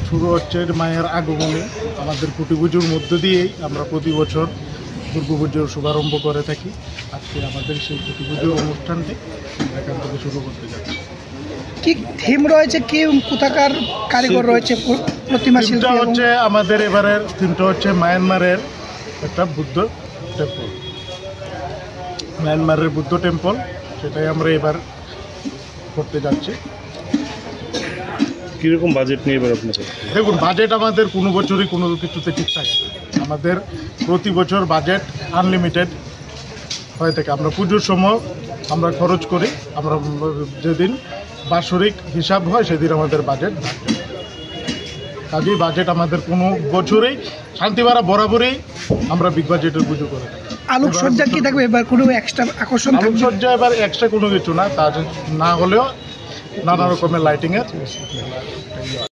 শুরু হচ্ছে মায়ের আগমনে আমাদের কুটি পুজোর মধ্য দিয়েই আমরা প্রতি বছর দুর্গাপুজোর শুভারম্ভ করে থাকি। আজকে আমাদের সেই কুটি পুজোর অনুষ্ঠানটি এখান থেকে শুরু করতে যাচ্ছি। কি থিম রয়েছে, কি কোথাকার কারিগর রয়েছে, প্রতিমা শিল্পী? হচ্ছে আমাদের এবারের থিমটা হচ্ছে মায়ানমারের একটা বুদ্ধ টেম্পল, মায়ানমারের বুদ্ধ টেম্পল, সেটাই আমরা এবার করতে যাচ্ছি। কীরকম বাজেট নিয়ে এবার আপনাদের? দেখুন, বাজেট আমাদের কোনো বছরই কোনো কিছুতে ঠিক থাকে না। আমাদের প্রতি বছর বাজেট আনলিমিটেড হয়ে থাকে। আমরা পুজোর সময় আমরা খরচ করি, আমরা যেদিন বাৎসরিক হিসাব হয় সেদিন আমাদের বাজেট থাকে। কাজেই বাজেট আমাদের কোনো বছরেই শান্তিপাড়া বরাবরই আমরা বিগ বাজেটের পুজো করে থাকি। আলোকসজ্জা কি থাকবে এবার, কোনো এক্সট্রা আকর্ষণ? আলোকসজ্জা এবার এক্সট্রা কোনো কিছু না, তা না হলেও নানা রকমের লাইটিংয়ের